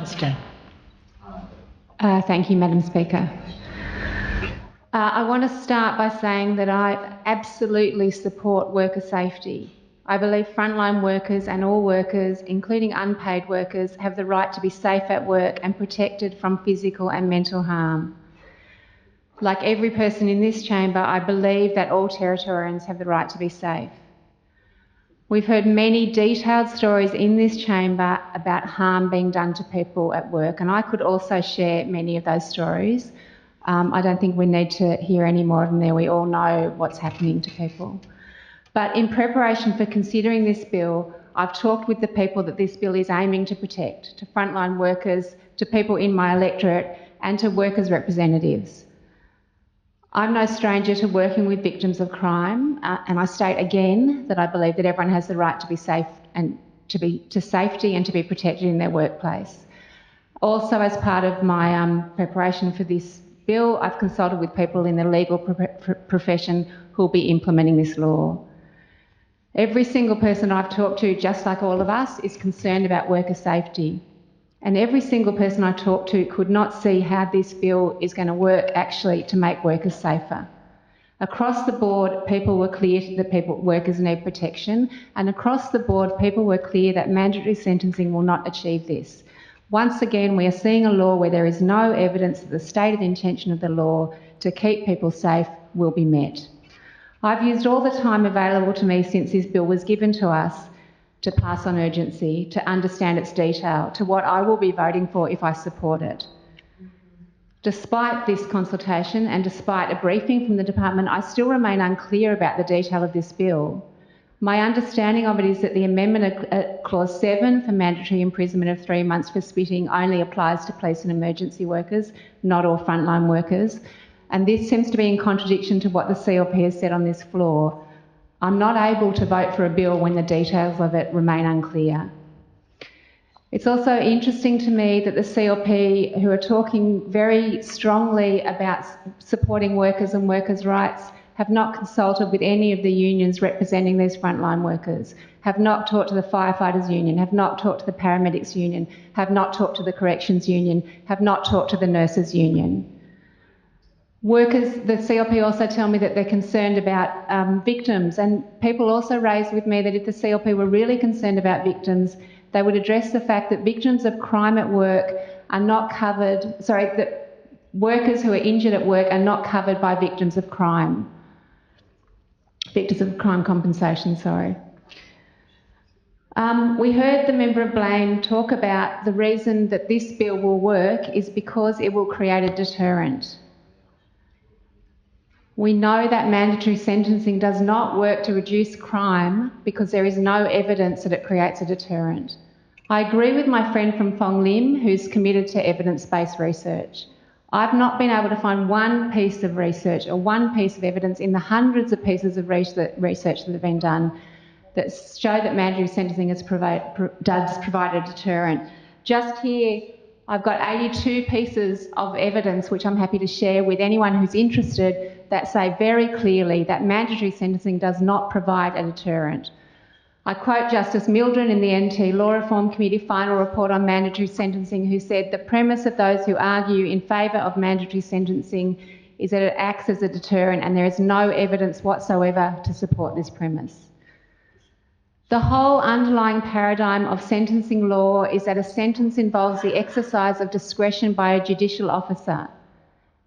Johnston. Thank you, Madam Speaker. I want to start by saying that I absolutely support worker safety. I believe frontline workers and all workers, including unpaid workers, have the right to be safe at work and protected from physical and mental harm. Like every person in this chamber, I believe that all Territorians have the right to be safe. We've heard many detailed stories in this chamber about harm being done to people at work, and I could also share many of those stories. I don't think we need to hear any more of them there. We all know what's happening to people. But in preparation for considering this bill, I've talked with the people that this bill is aiming to protect, to frontline workers, to people in my electorate, and to workers' representatives. I'm no stranger to working with victims of crime, and I state again that I believe that everyone has the right to be safe and to safety and to be protected in their workplace. Also, as part of my preparation for this bill, I've consulted with people in the legal profession who will be implementing this law. Every single person I've talked to, just like all of us, is concerned about worker safety. And every single person I talked to could not see how this bill is going to work actually to make workers safer. Across the board, people were clear that workers need protection, and across the board, people were clear that mandatory sentencing will not achieve this. Once again, we are seeing a law where there is no evidence that the stated intention of the law to keep people safe will be met. I've used all the time available to me since this bill was given to us to pass on urgency, to understand its detail, to what I will be voting for if I support it. Despite this consultation and despite a briefing from the department, I still remain unclear about the detail of this bill. My understanding of it is that the amendment at Clause 7 for mandatory imprisonment of 3 months for spitting only applies to police and emergency workers, not all frontline workers. And this seems to be in contradiction to what the CLP has said on this floor. I'm not able to vote for a bill when the details of it remain unclear. It's also interesting to me that the CLP, who are talking very strongly about supporting workers and workers' rights, have not consulted with any of the unions representing these frontline workers, have not talked to the firefighters union, have not talked to the paramedics union, have not talked to the corrections union, have not talked to the nurses union. Workers, the CLP also tell me that they're concerned about victims, and people also raised with me that if the CLP were really concerned about victims, they would address the fact that victims of crime at work are not covered, that workers who are injured at work are not covered by victims of crime. Victims of crime compensation, sorry. We heard the member of Blame talk about the reason that this bill will work is because it will create a deterrent. We know that mandatory sentencing does not work to reduce crime because there is no evidence that it creates a deterrent. I agree with my friend from Fong Lim, who's committed to evidence-based research. I've not been able to find one piece of research or one piece of evidence in the hundreds of pieces of research that have been done that show that mandatory sentencing does provide a deterrent. Just here, I've got 82 pieces of evidence which I'm happy to share with anyone who's interested that say very clearly that mandatory sentencing does not provide a deterrent. I quote Justice Mildren in the NT Law Reform Committee final report on mandatory sentencing, who said the premise of those who argue in favour of mandatory sentencing is that it acts as a deterrent, and there is no evidence whatsoever to support this premise. The whole underlying paradigm of sentencing law is that a sentence involves the exercise of discretion by a judicial officer.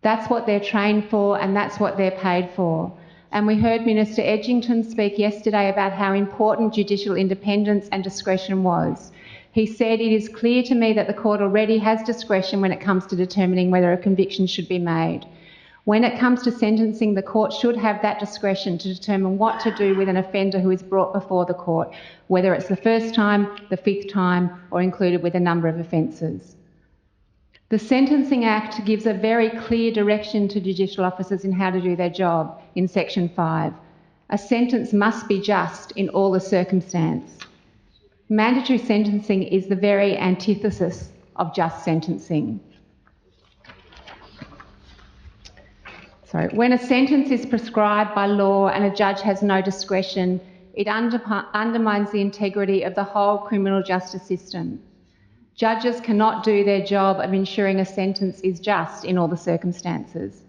That's what they're trained for and that's what they're paid for. And we heard Minister Edgington speak yesterday about how important judicial independence and discretion was. He said, "It is clear to me that the court already has discretion when it comes to determining whether a conviction should be made. When it comes to sentencing, the court should have that discretion to determine what to do with an offender who is brought before the court, whether it's the first time, the fifth time, or included with a number of offences." The Sentencing Act gives a very clear direction to judicial officers in how to do their job in Section 5. A sentence must be just in all the circumstance. Mandatory sentencing is the very antithesis of just sentencing. When a sentence is prescribed by law and a judge has no discretion, it undermines the integrity of the whole criminal justice system. Judges cannot do their job of ensuring a sentence is just in all the circumstances.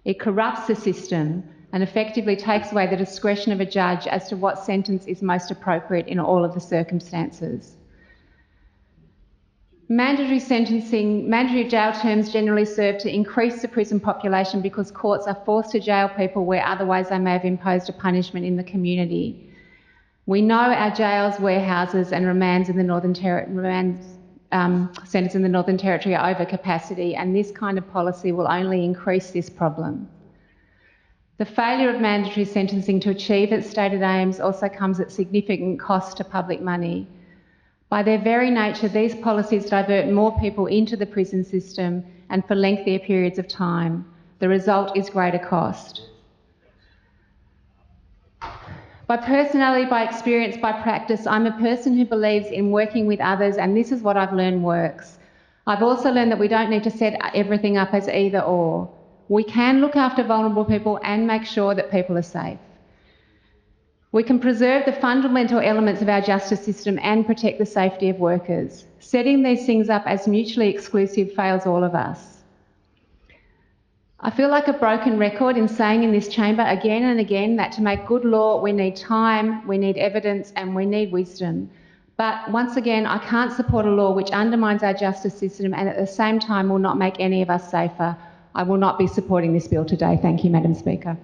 It corrupts the system and effectively takes away the discretion of a judge as to what sentence is most appropriate in all of the circumstances. Mandatory jail terms generally serve to increase the prison population because courts are forced to jail people where otherwise they may have imposed a punishment in the community. We know our jails, warehouses and remand centres in the Northern Territory are over capacity, and this kind of policy will only increase this problem. The failure of mandatory sentencing to achieve its stated aims also comes at significant cost to public money. By their very nature, these policies divert more people into the prison system and for lengthier periods of time. The result is greater cost. By personality, by experience, by practice, I'm a person who believes in working with others, and this is what I've learned works. I've also learned that we don't need to set everything up as either or. We can look after vulnerable people and make sure that people are safe. We can preserve the fundamental elements of our justice system and protect the safety of workers. Setting these things up as mutually exclusive fails all of us. I feel like a broken record in saying in this chamber again and again that to make good law we need time, we need evidence and we need wisdom. But once again, I can't support a law which undermines our justice system and at the same time will not make any of us safer. I will not be supporting this bill today. Thank you, Madam Speaker.